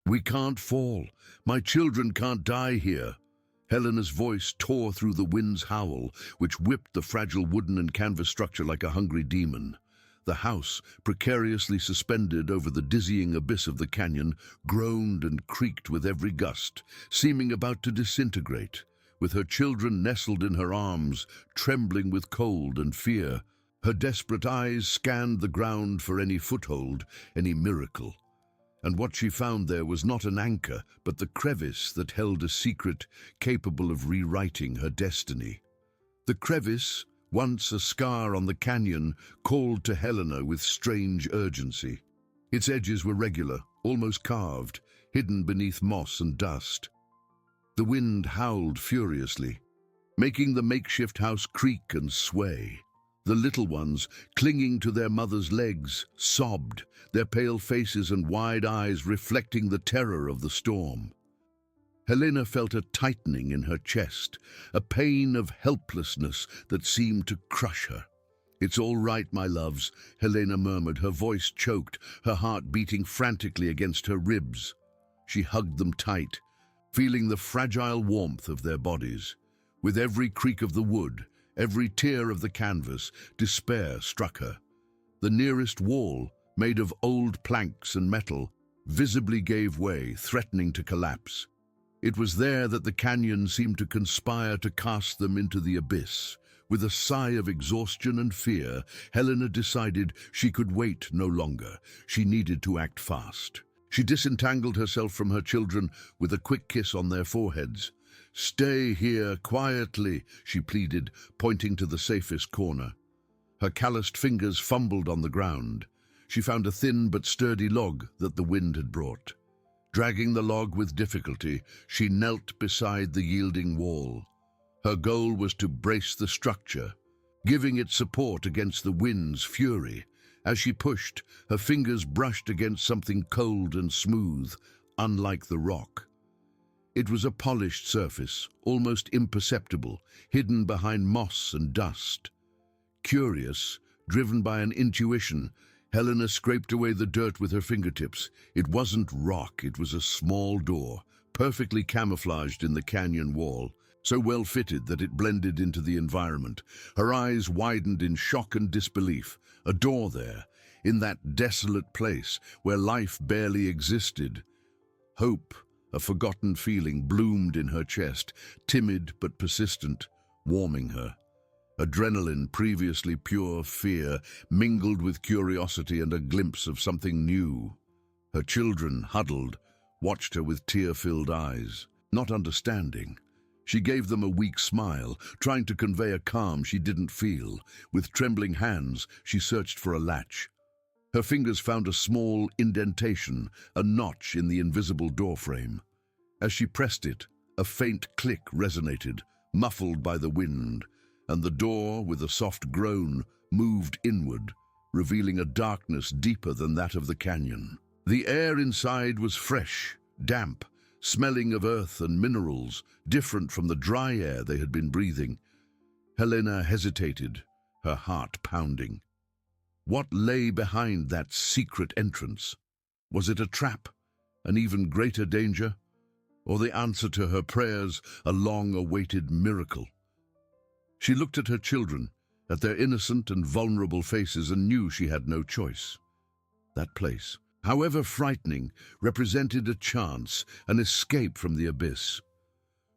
"We can't fall. My children can't die here." Helena's voice tore through the wind's howl, which whipped the fragile wooden and canvas structure like a hungry demon. The house, precariously suspended over the dizzying abyss of the canyon, groaned and creaked with every gust, seeming about to disintegrate, with her children nestled in her arms, trembling with cold and fear. Her desperate eyes scanned the ground for any foothold, any miracle. And what she found there was not an anchor, but the crevice that held a secret capable of rewriting her destiny. The crevice, once a scar on the canyon, called to Helena with strange urgency. Its edges were regular, almost carved, hidden beneath moss and dust. The wind howled furiously, making the makeshift house creak and sway. The little ones, clinging to their mother's legs, sobbed, their pale faces and wide eyes reflecting the terror of the storm. Helena felt a tightening in her chest, a pain of helplessness that seemed to crush her. "It's all right, my loves," Helena murmured, her voice choked, her heart beating frantically against her ribs. She hugged them tight, feeling the fragile warmth of their bodies. With every creak of the wood, every tear of the canvas, despair struck her. The nearest wall, made of old planks and metal, visibly gave way, threatening to collapse. It was there that the canyon seemed to conspire to cast them into the abyss. With a sigh of exhaustion and fear, Helena decided she could wait no longer. She needed to act fast. She disentangled herself from her children with a quick kiss on their foreheads. "Stay here quietly," she pleaded, pointing to the safest corner. Her calloused fingers fumbled on the ground. She found a thin but sturdy log that the wind had brought. Dragging the log with difficulty, she knelt beside the yielding wall. Her goal was to brace the structure, giving it support against the wind's fury. As she pushed, her fingers brushed against something cold and smooth, unlike the rock. It was a polished surface, almost imperceptible, hidden behind moss and dust. Curious, driven by an intuition, Helena scraped away the dirt with her fingertips. It wasn't rock, it was a small door, perfectly camouflaged in the canyon wall, so well fitted that it blended into the environment. Her eyes widened in shock and disbelief. A door there, in that desolate place where life barely existed. Hope, a forgotten feeling, bloomed in her chest, timid but persistent, warming her. Adrenaline, previously pure fear, mingled with curiosity and a glimpse of something new. Her children, huddled, watched her with tear-filled eyes, not understanding. She gave them a weak smile, trying to convey a calm she didn't feel. With trembling hands, she searched for a latch. Her fingers found a small indentation, a notch in the invisible doorframe. As she pressed it, a faint click resonated, muffled by the wind, and the door, with a soft groan, moved inward, revealing a darkness deeper than that of the canyon. The air inside was fresh, damp, smelling of earth and minerals, different from the dry air they had been breathing. Helena hesitated, her heart pounding. What lay behind that secret entrance? Was it a trap, an even greater danger, or the answer to her prayers, a long-awaited miracle? She looked at her children, at their innocent and vulnerable faces, and knew she had no choice. That place, however frightening, represented a chance, an escape from the abyss.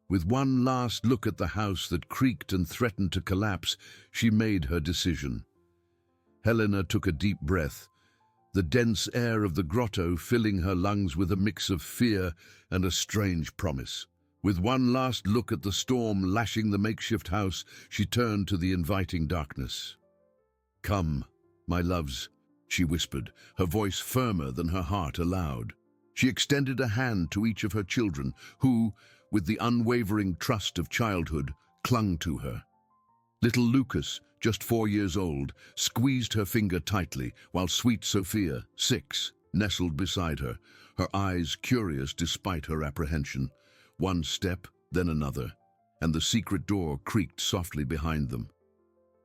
With one last look at the house that creaked and threatened to collapse, she made her decision. Helena took a deep breath, the dense air of the grotto filling her lungs with a mix of fear and a strange promise. With one last look at the storm lashing the makeshift house, she turned to the inviting darkness. "Come, my loves," she whispered, her voice firmer than her heart allowed. She extended a hand to each of her children, who, with the unwavering trust of childhood, clung to her. Little Lucas, just 4 years old, squeezed her finger tightly, while sweet Sophia, 6, nestled beside her, her eyes curious despite her apprehension. One step, then another, and the secret door creaked softly behind them,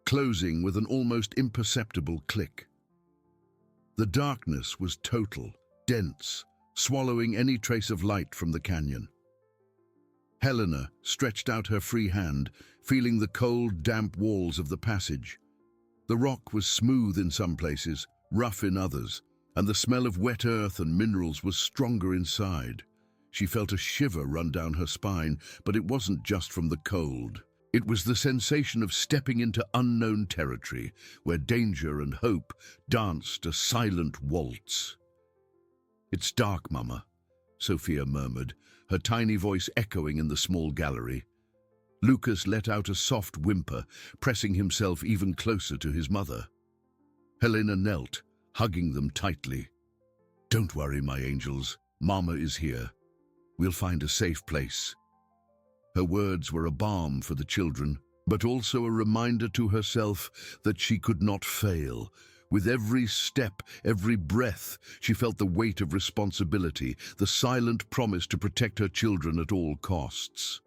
closing with an almost imperceptible click. The darkness was total, dense, swallowing any trace of light from the canyon. Helena stretched out her free hand, feeling the cold, damp walls of the passage. The rock was smooth in some places, rough in others, and the smell of wet earth and minerals was stronger inside. She felt a shiver run down her spine, but it wasn't just from the cold. It was the sensation of stepping into unknown territory, where danger and hope danced a silent waltz. "It's dark, Mama," Sophia murmured, her tiny voice echoing in the small gallery. Lucas let out a soft whimper, pressing himself even closer to his mother. Helena knelt, hugging them tightly. "Don't worry, my angels. Mama is here. We'll find a safe place." Her words were a balm for the children, but also a reminder to herself that she could not fail. With every step, every breath, she felt the weight of responsibility, the silent promise to protect her children at all costs.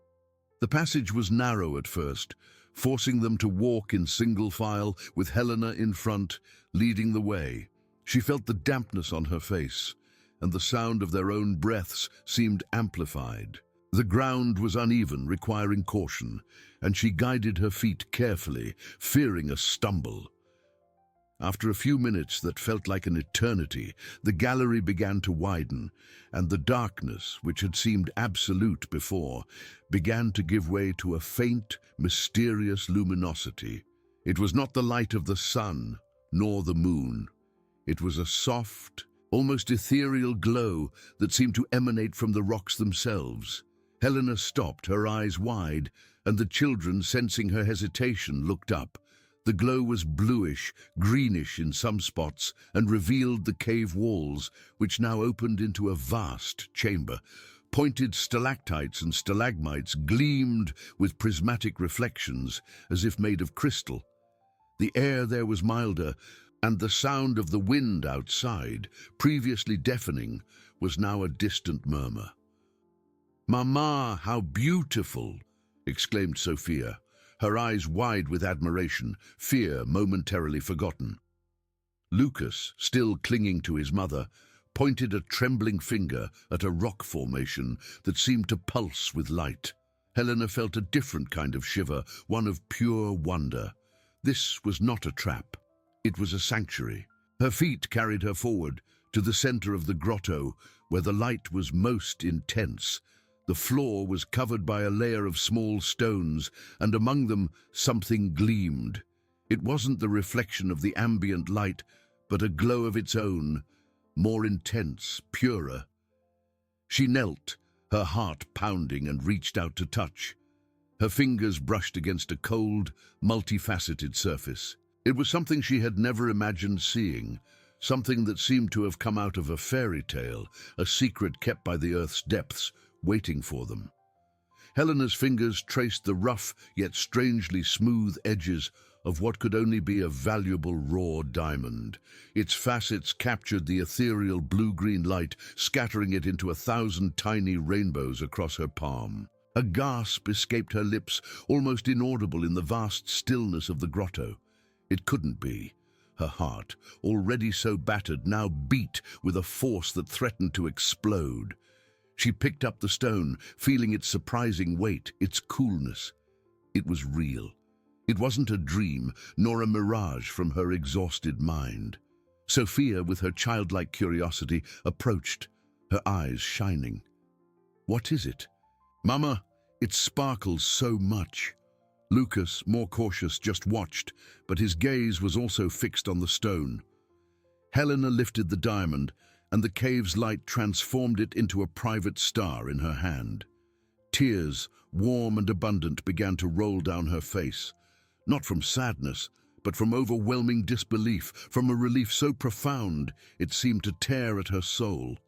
The passage was narrow at first, forcing them to walk in single file, with Helena in front, leading the way. She felt the dampness on her face, and the sound of their own breaths seemed amplified. The ground was uneven, requiring caution, and she guided her feet carefully, fearing a stumble. After a few minutes that felt like an eternity, the gallery began to widen, and the darkness, which had seemed absolute before, began to give way to a faint, mysterious luminosity. It was not the light of the sun, nor the moon. It was a soft, almost ethereal glow that seemed to emanate from the rocks themselves. Helena stopped, her eyes wide, and the children, sensing her hesitation, looked up. The glow was bluish, greenish in some spots, and revealed the cave walls, which now opened into a vast chamber. Pointed stalactites and stalagmites gleamed with prismatic reflections, as if made of crystal. The air there was milder, and the sound of the wind outside, previously deafening, was now a distant murmur. "Mama, how beautiful!" exclaimed Sophia, her eyes wide with admiration, fear momentarily forgotten. Lucas, still clinging to his mother, pointed a trembling finger at a rock formation that seemed to pulse with light. Helena felt a different kind of shiver, one of pure wonder. This was not a trap. It was a sanctuary. Her feet carried her forward to the center of the grotto, where the light was most intense. The floor was covered by a layer of small stones, and among them something gleamed. It wasn't the reflection of the ambient light, but a glow of its own, more intense, purer. She knelt, her heart pounding, and reached out to touch. Her fingers brushed against a cold, multifaceted surface. It was something she had never imagined seeing, something that seemed to have come out of a fairy tale, a secret kept by the earth's depths, waiting for them. Helena's fingers traced the rough yet strangely smooth edges of what could only be a valuable raw diamond. Its facets captured the ethereal blue-green light, scattering it into 1,000 tiny rainbows across her palm. A gasp escaped her lips, almost inaudible in the vast stillness of the grotto. It couldn't be. Her heart, already so battered, now beat with a force that threatened to explode. She picked up the stone, feeling its surprising weight, its coolness. It was real. It wasn't a dream, nor a mirage from her exhausted mind. Sophia, with her childlike curiosity, approached, her eyes shining. "What is it?" "Mama, it sparkles so much." Lucas, more cautious, just watched, but his gaze was also fixed on the stone. Helena lifted the diamond, and the cave's light transformed it into a private star in her hand. Tears, warm and abundant, began to roll down her face, not from sadness, but from overwhelming disbelief, from a relief so profound it seemed to tear at her soul.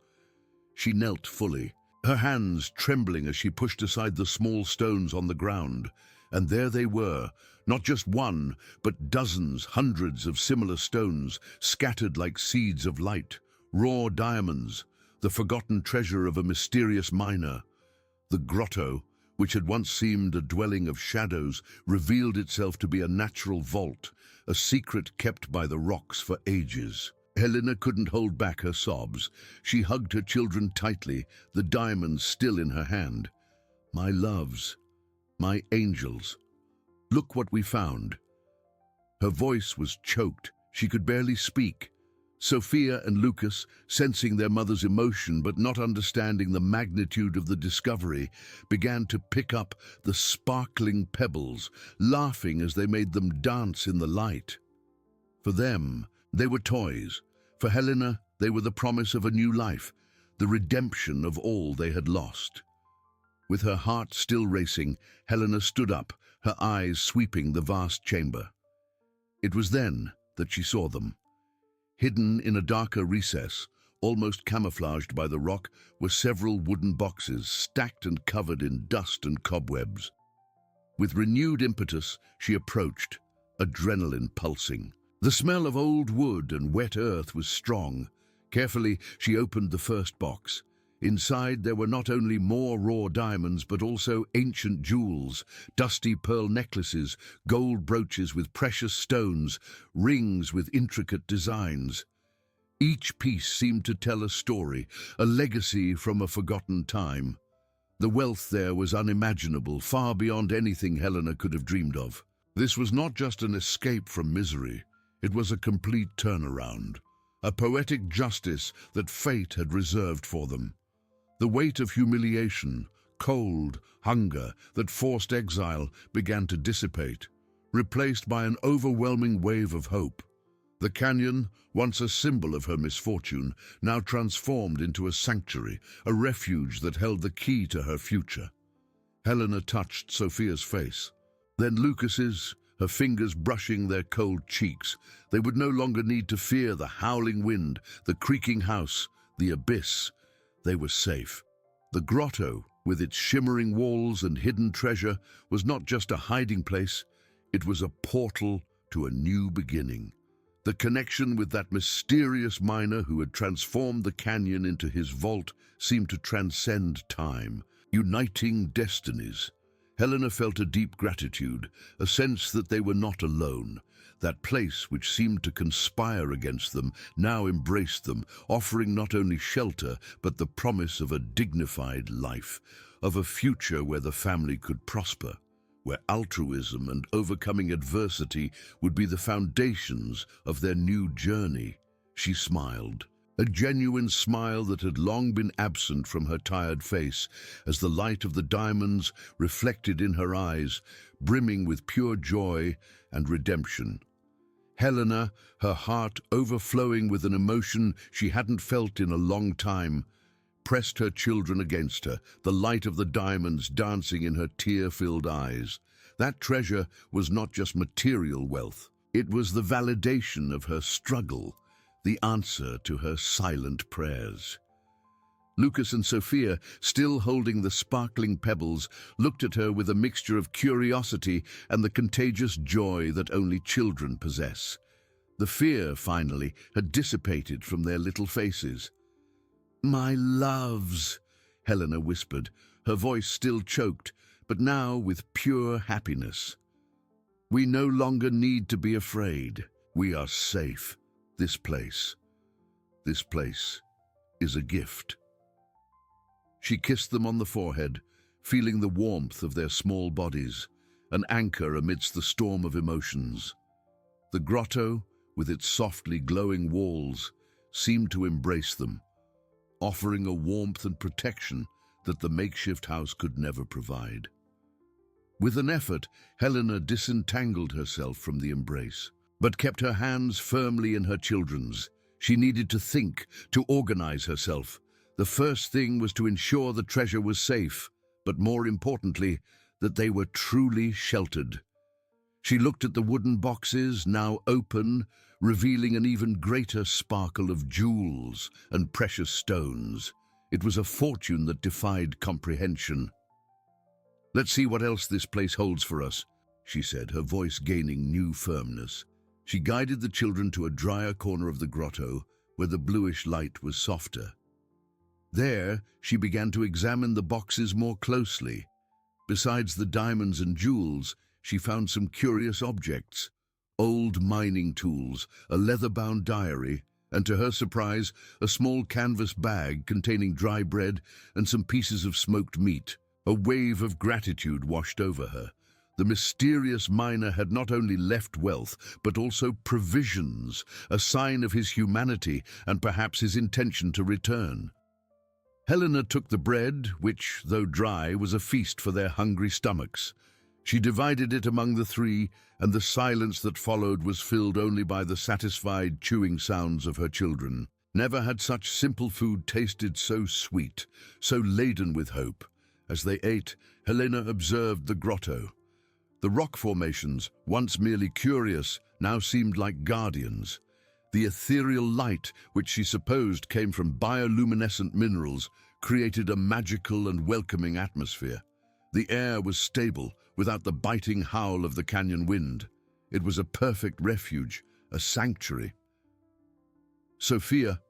She knelt fully, her hands trembling as she pushed aside the small stones on the ground, and there they were, not just one, but dozens, hundreds of similar stones, scattered like seeds of light. Raw diamonds, the forgotten treasure of a mysterious miner. The grotto, which had once seemed a dwelling of shadows, revealed itself to be a natural vault, a secret kept by the rocks for ages. Helena couldn't hold back her sobs. She hugged her children tightly, the diamonds still in her hand. "My loves, my angels, look what we found." Her voice was choked. She could barely speak. Sophia and Lucas, sensing their mother's emotion but not understanding the magnitude of the discovery, began to pick up the sparkling pebbles, laughing as they made them dance in the light. For them, they were toys. For Helena, they were the promise of a new life, the redemption of all they had lost. With her heart still racing, Helena stood up, her eyes sweeping the vast chamber. It was then that she saw them. Hidden in a darker recess, almost camouflaged by the rock, were several wooden boxes, stacked and covered in dust and cobwebs. With renewed impetus, she approached, adrenaline pulsing. The smell of old wood and wet earth was strong. Carefully, she opened the first box. Inside, there were not only more raw diamonds, but also ancient jewels, dusty pearl necklaces, gold brooches with precious stones, rings with intricate designs. Each piece seemed to tell a story, a legacy from a forgotten time. The wealth there was unimaginable, far beyond anything Helena could have dreamed of. This was not just an escape from misery. It was a complete turnaround, a poetic justice that fate had reserved for them. The weight of humiliation, cold, hunger that forced exile began to dissipate, replaced by an overwhelming wave of hope. The canyon, once a symbol of her misfortune, now transformed into a sanctuary, a refuge that held the key to her future. Helena touched Sophia's face, then Lucas's, her fingers brushing their cold cheeks. They would no longer need to fear the howling wind, the creaking house, the abyss. They were safe. The grotto, with its shimmering walls and hidden treasure, was not just a hiding place, it was a portal to a new beginning. The connection with that mysterious miner who had transformed the canyon into his vault seemed to transcend time, uniting destinies. Helena felt a deep gratitude, a sense that they were not alone. That place which seemed to conspire against them now embraced them, offering not only shelter, but the promise of a dignified life, of a future where the family could prosper, where altruism and overcoming adversity would be the foundations of their new journey. She smiled, a genuine smile that had long been absent from her tired face, as the light of the diamonds reflected in her eyes, brimming with pure joy and redemption. Helena, her heart overflowing with an emotion she hadn't felt in a long time, pressed her children against her, the light of the diamonds dancing in her tear-filled eyes. That treasure was not just material wealth. It was the validation of her struggle, the answer to her silent prayers. Lucas and Sophia, still holding the sparkling pebbles, looked at her with a mixture of curiosity and the contagious joy that only children possess. The fear, finally, had dissipated from their little faces. "My loves," Helena whispered, her voice still choked, but now with pure happiness. "We no longer need to be afraid. We are safe. This place is a gift." She kissed them on the forehead, feeling the warmth of their small bodies, an anchor amidst the storm of emotions. The grotto, with its softly glowing walls, seemed to embrace them, offering a warmth and protection that the makeshift house could never provide. With an effort, Helena disentangled herself from the embrace, but kept her hands firmly in her children's. She needed to think, to organize herself. The first thing was to ensure the treasure was safe, but more importantly, that they were truly sheltered. She looked at the wooden boxes, now open, revealing an even greater sparkle of jewels and precious stones. It was a fortune that defied comprehension. "Let's see what else this place holds for us," she said, her voice gaining new firmness. She guided the children to a drier corner of the grotto, where the bluish light was softer. There, she began to examine the boxes more closely. Besides the diamonds and jewels, she found some curious objects: old mining tools, a leather-bound diary, and to her surprise, a small canvas bag containing dry bread and some pieces of smoked meat. A wave of gratitude washed over her. The mysterious miner had not only left wealth, but also provisions, a sign of his humanity and perhaps his intention to return. Helena took the bread, which, though dry, was a feast for their hungry stomachs. She divided it among the three, and the silence that followed was filled only by the satisfied chewing sounds of her children. Never had such simple food tasted so sweet, so laden with hope. As they ate, Helena observed the grotto. The rock formations, once merely curious, now seemed like guardians. The ethereal light, which she supposed came from bioluminescent minerals, created a magical and welcoming atmosphere. The air was stable, without the biting howl of the canyon wind. It was a perfect refuge, a sanctuary. Sophia,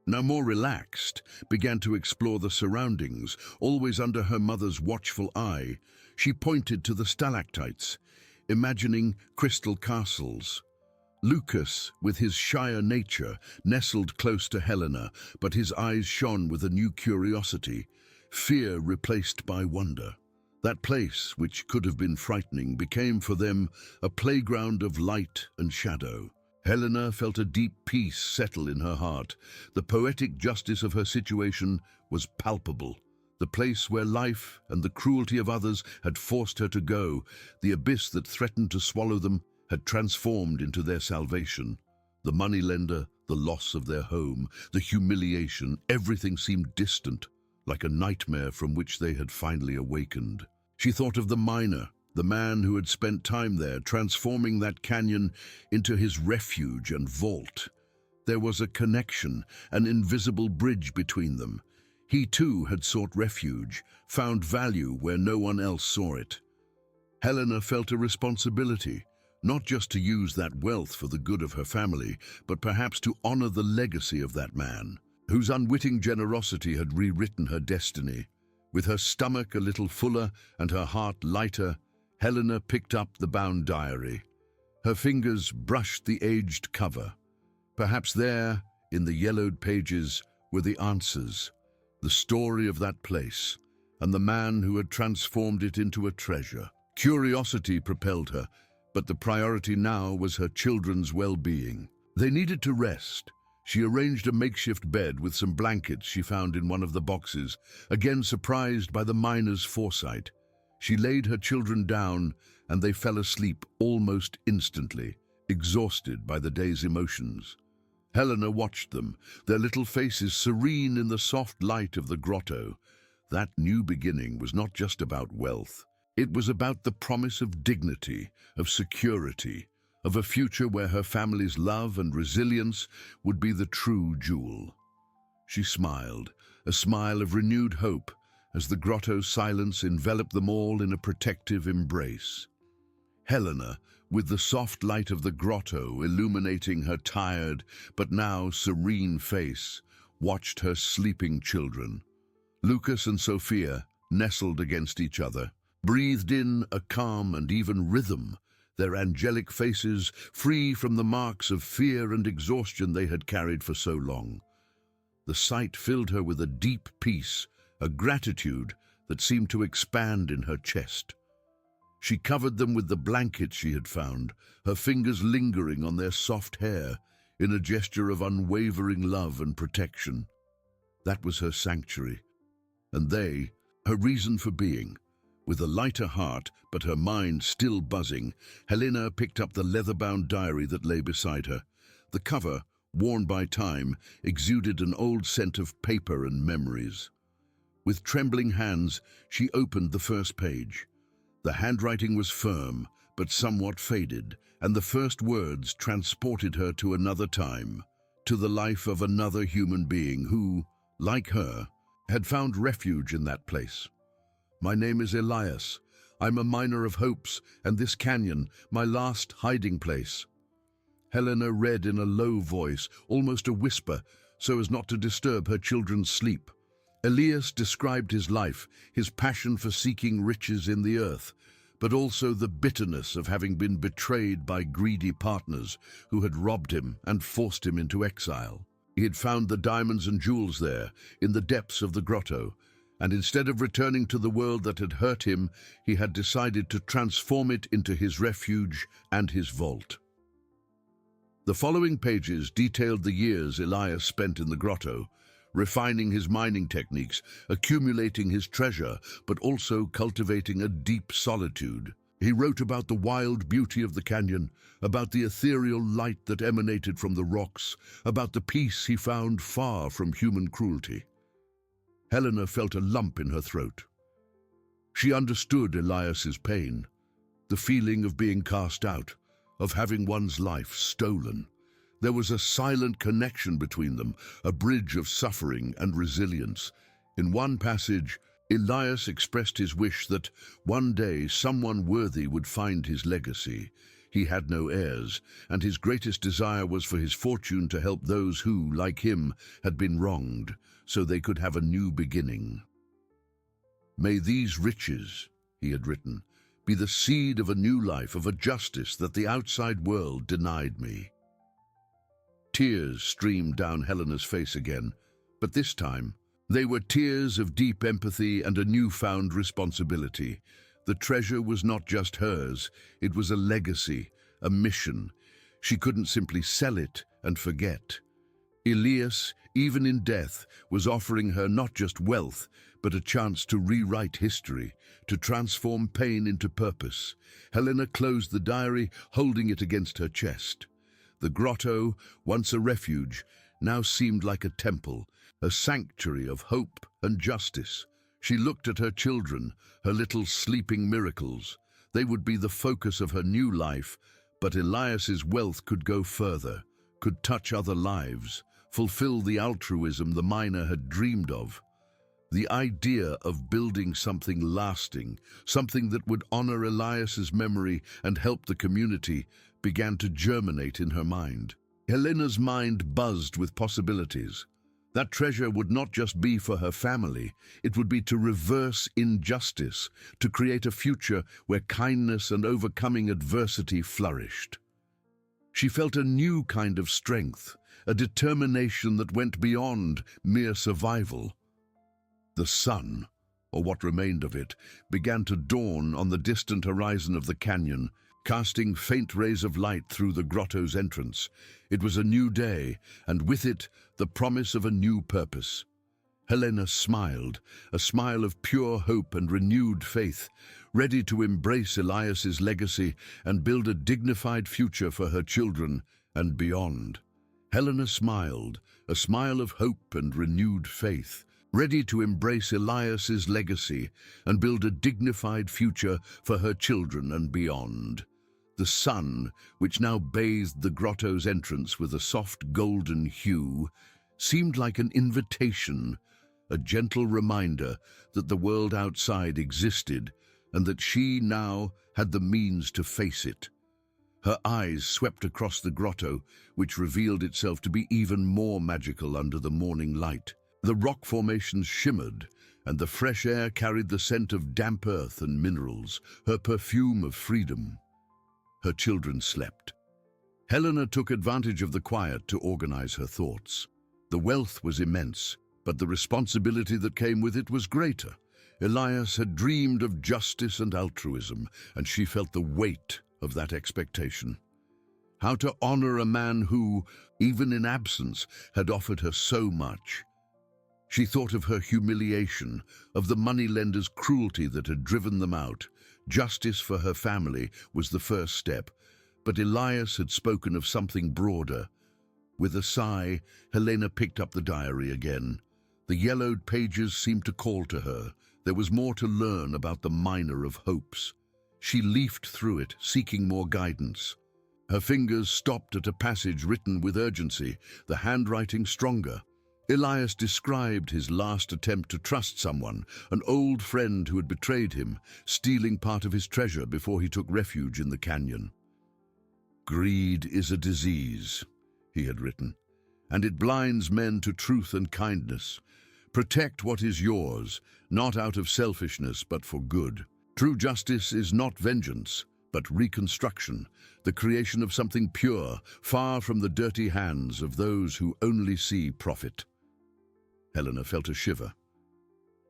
now more relaxed, began to explore the surroundings, always under her mother's watchful eye. She pointed to the stalactites, imagining crystal castles. Lucas, with his shyer nature, nestled close to Helena, but his eyes shone with a new curiosity, fear replaced by wonder. That place, which could have been frightening, became for them a playground of light and shadow. Helena felt a deep peace settle in her heart. The poetic justice of her situation was palpable. The place where life and the cruelty of others had forced her to go, the abyss that threatened to swallow them, had transformed into their salvation. The moneylender, the loss of their home, the humiliation, everything seemed distant, like a nightmare from which they had finally awakened. She thought of the miner, the man who had spent time there, transforming that canyon into his refuge and vault. There was a connection, an invisible bridge between them. He too had sought refuge, found value where no one else saw it. Helena felt a responsibility, not just to use that wealth for the good of her family, but perhaps to honor the legacy of that man, whose unwitting generosity had rewritten her destiny. With her stomach a little fuller and her heart lighter, Helena picked up the bound diary. Her fingers brushed the aged cover. Perhaps there, in the yellowed pages, were the answers, the story of that place, and the man who had transformed it into a treasure. Curiosity propelled her, but the priority now was her children's well-being. They needed to rest. She arranged a makeshift bed with some blankets she found in one of the boxes, again surprised by the miner's foresight. She laid her children down, and they fell asleep almost instantly, exhausted by the day's emotions. Helena watched them, their little faces serene in the soft light of the grotto. That new beginning was not just about wealth. It was about the promise of dignity, of security, of a future where her family's love and resilience would be the true jewel. She smiled, a smile of renewed hope, as the grotto's silence enveloped them all in a protective embrace. Helena, with the soft light of the grotto illuminating her tired but now serene face, watched her sleeping children. Lucas and Sophia, nestled against each other, breathed in a calm and even rhythm, their angelic faces free from the marks of fear and exhaustion they had carried for so long. The sight filled her with a deep peace, a gratitude that seemed to expand in her chest. She covered them with the blankets she had found, her fingers lingering on their soft hair in a gesture of unwavering love and protection. That was her sanctuary, and they, her reason for being. With a lighter heart, but her mind still buzzing, Helena picked up the leather-bound diary that lay beside her. The cover, worn by time, exuded an old scent of paper and memories. With trembling hands, she opened the first page. The handwriting was firm, but somewhat faded, and the first words transported her to another time, to the life of another human being who, like her, had found refuge in that place. My name is Elias. I'm a miner of hopes, and this canyon, my last hiding place. Helena read in a low voice, almost a whisper, so as not to disturb her children's sleep. Elias described his life, his passion for seeking riches in the earth, but also the bitterness of having been betrayed by greedy partners who had robbed him and forced him into exile. He had found the diamonds and jewels there, in the depths of the grotto, and instead of returning to the world that had hurt him, he had decided to transform it into his refuge and his vault. The following pages detailed the years Elias spent in the grotto, refining his mining techniques, accumulating his treasure, but also cultivating a deep solitude. He wrote about the wild beauty of the canyon, about the ethereal light that emanated from the rocks, about the peace he found far from human cruelty. Helena felt a lump in her throat. She understood Elias's pain, the feeling of being cast out, of having one's life stolen. There was a silent connection between them, a bridge of suffering and resilience. In one passage, Elias expressed his wish that one day someone worthy would find his legacy. He had no heirs, and his greatest desire was for his fortune to help those who, like him, had been wronged, so they could have a new beginning. "May these riches," he had written, "be the seed of a new life, of a justice that the outside world denied me." Tears streamed down Helena's face again, but this time, they were tears of deep empathy and a newfound responsibility. The treasure was not just hers, it was a legacy, a mission. She couldn't simply sell it and forget. Elias, even in death, was offering her not just wealth, but a chance to rewrite history, to transform pain into purpose. Helena closed the diary, holding it against her chest. The grotto, once a refuge, now seemed like a temple, a sanctuary of hope and justice. She looked at her children, her little sleeping miracles. They would be the focus of her new life, but Elias's wealth could go further, could touch other lives, fulfill the altruism the miner had dreamed of. The idea of building something lasting, something that would honor Elias's memory and help the community, began to germinate in her mind. Helena's mind buzzed with possibilities. That treasure would not just be for her family, it would be to reverse injustice, to create a future where kindness and overcoming adversity flourished. She felt a new kind of strength, a determination that went beyond mere survival. The sun, or what remained of it, began to dawn on the distant horizon of the canyon, casting faint rays of light through the grotto's entrance. It was a new day, and with it, the promise of a new purpose. Helena smiled, a smile of pure hope and renewed faith, ready to embrace Elias's legacy and build a dignified future for her children and beyond. Helena smiled, a smile of hope and renewed faith, ready to embrace Elias's legacy and build a dignified future for her children and beyond. The sun, which now bathed the grotto's entrance with a soft golden hue, seemed like an invitation, a gentle reminder that the world outside existed and that she now had the means to face it. Her eyes swept across the grotto, which revealed itself to be even more magical under the morning light. The rock formations shimmered, and the fresh air carried the scent of damp earth and minerals, her perfume of freedom. Her children slept. Helena took advantage of the quiet to organize her thoughts. The wealth was immense, but the responsibility that came with it was greater. Elias had dreamed of justice and altruism, and she felt the weight of that expectation. How to honor a man who, even in absence, had offered her so much. She thought of her humiliation, of the moneylenders' cruelty that had driven them out. Justice for her family was the first step, but Elias had spoken of something broader. With a sigh, Helena picked up the diary again. The yellowed pages seemed to call to her. There was more to learn about the miner of hopes. She leafed through it, seeking more guidance. Her fingers stopped at a passage written with urgency, the handwriting stronger. Elias described his last attempt to trust someone, an old friend who had betrayed him, stealing part of his treasure before he took refuge in the canyon. "Greed is a disease," he had written, "and it blinds men to truth and kindness. Protect what is yours, not out of selfishness but for good. True justice is not vengeance, but reconstruction, the creation of something pure, far from the dirty hands of those who only see profit. Helena felt a shiver.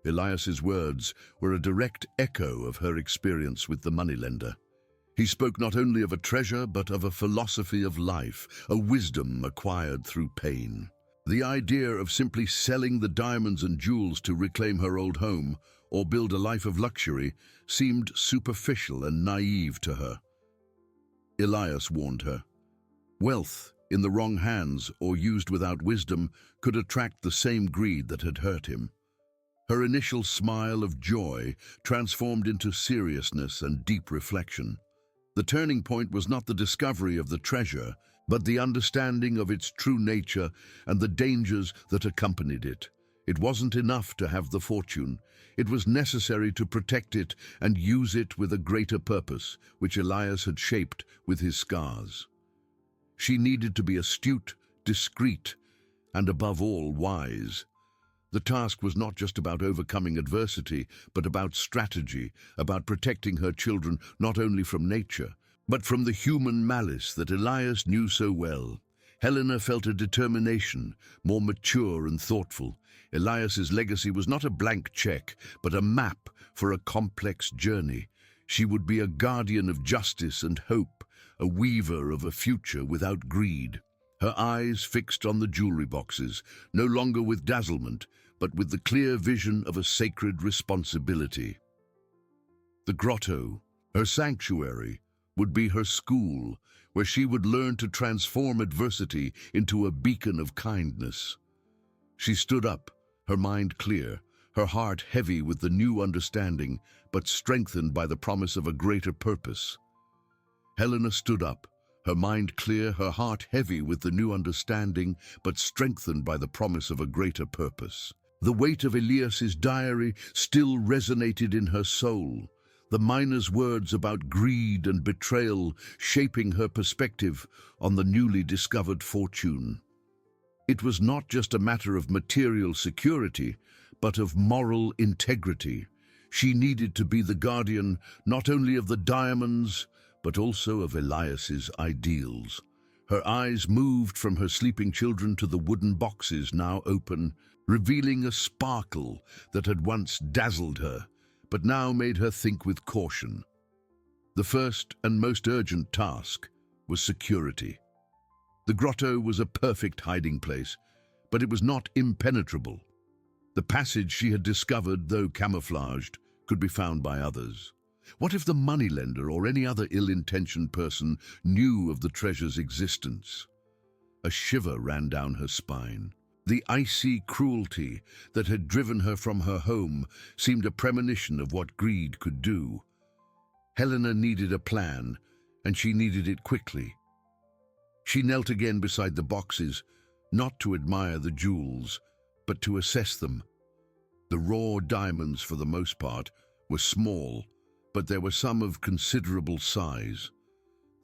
Elias's words were a direct echo of her experience with the moneylender. He spoke not only of a treasure, but of a philosophy of life, a wisdom acquired through pain. The idea of simply selling the diamonds and jewels to reclaim her old home or build a life of luxury seemed superficial and naive to her. Elias warned her. Wealth, in the wrong hands or used without wisdom, could attract the same greed that had hurt him. Her initial smile of joy transformed into seriousness and deep reflection. The turning point was not the discovery of the treasure, but the understanding of its true nature and the dangers that accompanied it. It wasn't enough to have the fortune. It was necessary to protect it and use it with a greater purpose, which Elias had shaped with his scars. She needed to be astute, discreet, and above all, wise. The task was not just about overcoming adversity, but about strategy, about protecting her children not only from nature, but from the human malice that Elias knew so well. Helena felt a determination, more mature and thoughtful. Elias's legacy was not a blank check, but a map for a complex journey. She would be a guardian of justice and hope, a weaver of a future without greed. Her eyes fixed on the jewelry boxes, no longer with dazzlement, but with the clear vision of a sacred responsibility. The grotto, her sanctuary, would be her school, where she would learn to transform adversity into a beacon of kindness. She stood up, her mind clear, her heart heavy with the new understanding, but strengthened by the promise of a greater purpose. Helena stood up, her mind clear, her heart heavy with the new understanding, but strengthened by the promise of a greater purpose. The weight of Elias's diary still resonated in her soul, the miner's words about greed and betrayal shaping her perspective on the newly discovered fortune. It was not just a matter of material security, but of moral integrity. She needed to be the guardian not only of the diamonds, but also of Elias's ideals. Her eyes moved from her sleeping children to the wooden boxes now open, revealing a sparkle that had once dazzled her, but now made her think with caution. The first and most urgent task was security. The grotto was a perfect hiding place, but it was not impenetrable. The passage she had discovered, though camouflaged, could be found by others. What if the moneylender or any other ill-intentioned person knew of the treasure's existence? A shiver ran down her spine. The icy cruelty that had driven her from her home seemed a premonition of what greed could do. Helena needed a plan, and she needed it quickly. She knelt again beside the boxes, not to admire the jewels, but to assess them. The raw diamonds, for the most part, were small, but there were some of considerable size.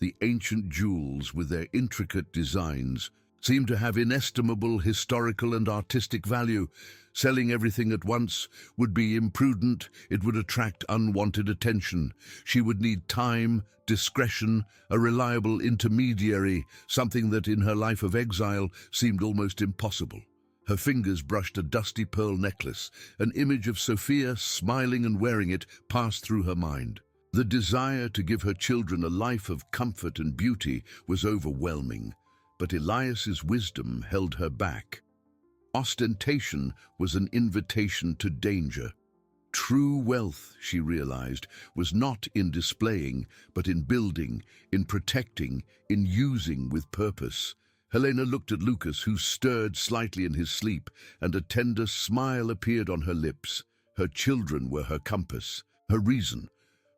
The ancient jewels, with their intricate designs, seemed to have inestimable historical and artistic value. Selling everything at once would be imprudent. It would attract unwanted attention. She would need time, discretion, a reliable intermediary, something that in her life of exile seemed almost impossible. Her fingers brushed a dusty pearl necklace. An image of Sophia, smiling and wearing it, passed through her mind. The desire to give her children a life of comfort and beauty was overwhelming, but Elias's wisdom held her back. Ostentation was an invitation to danger. True wealth, she realized, was not in displaying, but in building, in protecting, in using with purpose. Helena looked at Lucas, who stirred slightly in his sleep, and a tender smile appeared on her lips. Her children were her compass, her reason.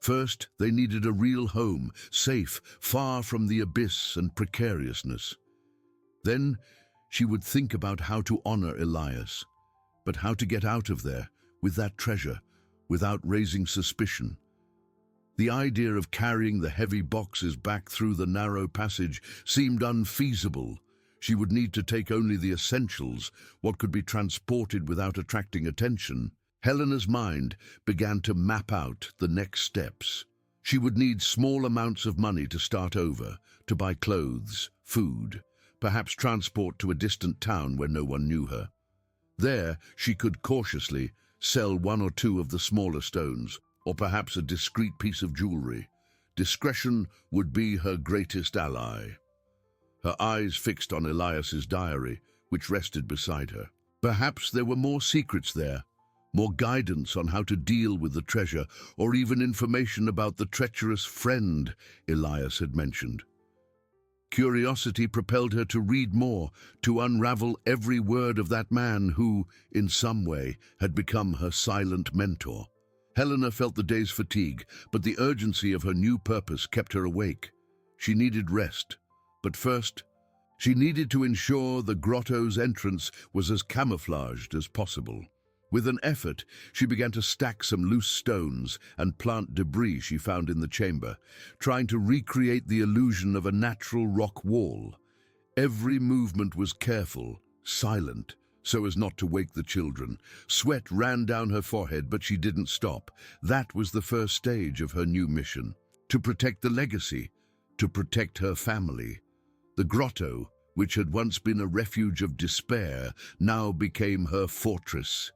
First, they needed a real home, safe, far from the abyss and precariousness. Then she would think about how to honor Elias, but how to get out of there with that treasure without raising suspicion. The idea of carrying the heavy boxes back through the narrow passage seemed unfeasible. She would need to take only the essentials, what could be transported without attracting attention. Helena's mind began to map out the next steps. She would need small amounts of money to start over, to buy clothes, food, perhaps transport to a distant town where no one knew her. There, she could cautiously sell one or two of the smaller stones, or perhaps a discreet piece of jewelry. Discretion would be her greatest ally. Her eyes fixed on Elias's diary, which rested beside her. Perhaps there were more secrets there, more guidance on how to deal with the treasure, or even information about the treacherous friend Elias had mentioned. Curiosity propelled her to read more, to unravel every word of that man who, in some way, had become her silent mentor. Helena felt the day's fatigue, but the urgency of her new purpose kept her awake. She needed rest, but first, she needed to ensure the grotto's entrance was as camouflaged as possible. With an effort, she began to stack some loose stones and plant debris she found in the chamber, trying to recreate the illusion of a natural rock wall. Every movement was careful, silent, so as not to wake the children. Sweat ran down her forehead, but she didn't stop. That was the first stage of her new mission: to protect the legacy, to protect her family. The grotto, which had once been a refuge of despair, now became her fortress,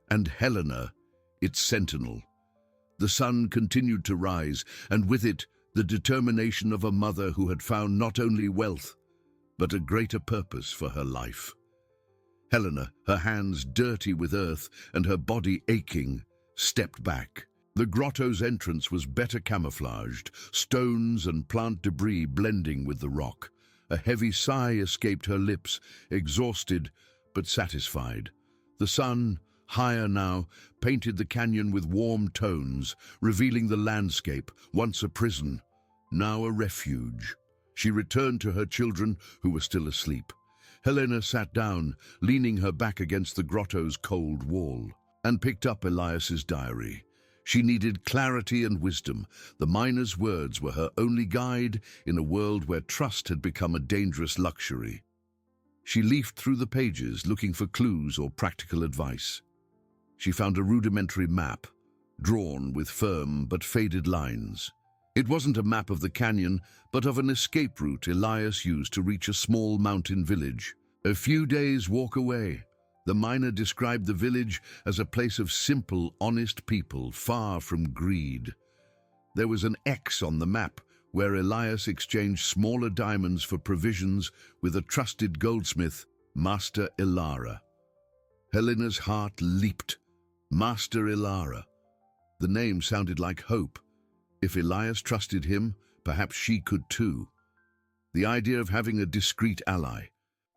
and Helena, its sentinel. The sun continued to rise, and with it, the determination of a mother who had found not only wealth, but a greater purpose for her life. Helena, her hands dirty with earth and her body aching, stepped back. The grotto's entrance was better camouflaged, stones and plant debris blending with the rock. A heavy sigh escaped her lips, exhausted but satisfied. The sun, higher now, painted the canyon with warm tones, revealing the landscape, once a prison, now a refuge. She returned to her children, who were still asleep. Helena sat down, leaning her back against the grotto's cold wall, and picked up Elias's diary. She needed clarity and wisdom. The miner's words were her only guide in a world where trust had become a dangerous luxury. She leafed through the pages, looking for clues or practical advice. She found a rudimentary map, drawn with firm but faded lines. It wasn't a map of the canyon, but of an escape route Elias used to reach a small mountain village. A few days' walk away, the miner described the village as a place of simple, honest people, far from greed. There was an X on the map, where Elias exchanged smaller diamonds for provisions with a trusted goldsmith, Master Ilara. Helena's heart leaped. Master Ilara. The name sounded like hope. If Elias trusted him, perhaps she could too. The idea of having a discreet ally,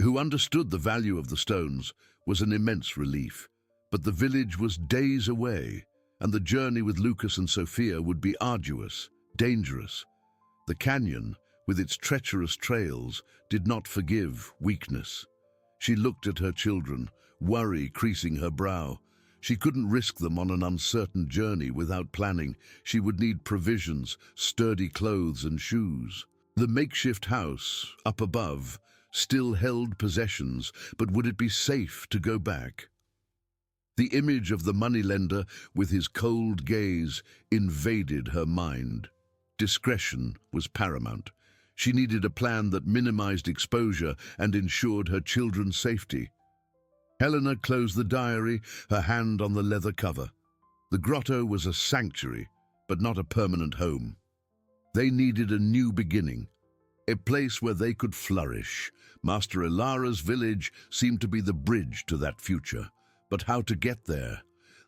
who understood the value of the stones, was an immense relief. But the village was days away, and the journey with Lucas and Sophia would be arduous, dangerous. The canyon, with its treacherous trails, did not forgive weakness. She looked at her children, worry creasing her brow. She couldn't risk them on an uncertain journey without planning. She would need provisions, sturdy clothes and shoes. The makeshift house, up above, still held possessions, but would it be safe to go back? The image of the moneylender with his cold gaze invaded her mind. Discretion was paramount. She needed a plan that minimized exposure and ensured her children's safety. Helena closed the diary, her hand on the leather cover. The grotto was a sanctuary, but not a permanent home. They needed a new beginning, a place where they could flourish. Master Ilara's village seemed to be the bridge to that future. But how to get there?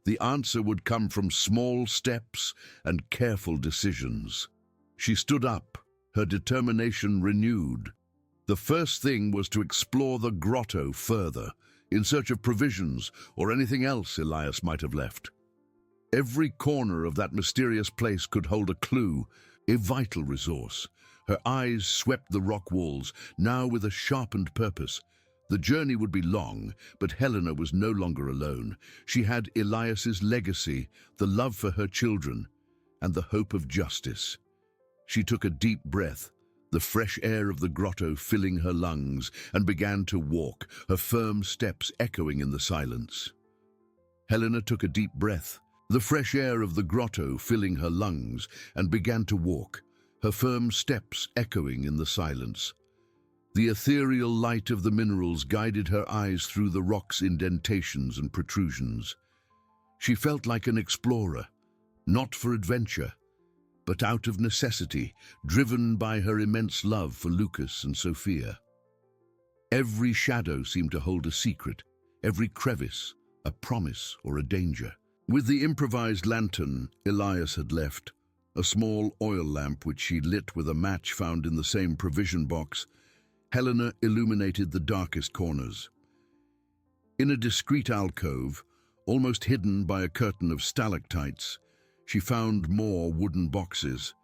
The answer would come from small steps and careful decisions. She stood up, her determination renewed. The first thing was to explore the grotto further, in search of provisions or anything else Elias might have left. Every corner of that mysterious place could hold a clue, a vital resource. Her eyes swept the rock walls, now with a sharpened purpose. The journey would be long, but Helena was no longer alone. She had Elias's legacy, the love for her children, and the hope of justice. She took a deep breath, the fresh air of the grotto filling her lungs, and began to walk, her firm steps echoing in the silence. Helena took a deep breath, the fresh air of the grotto filling her lungs, and began to walk, her firm steps echoing in the silence. The ethereal light of the minerals guided her eyes through the rock's indentations and protrusions. She felt like an explorer, not for adventure, but out of necessity, driven by her immense love for Lucas and Sophia. Every shadow seemed to hold a secret, every crevice a promise or a danger. With the improvised lantern Elias had left, a small oil lamp which she lit with a match found in the same provision box, Helena illuminated the darkest corners. In a discreet alcove, almost hidden by a curtain of stalactites, she found more wooden boxes,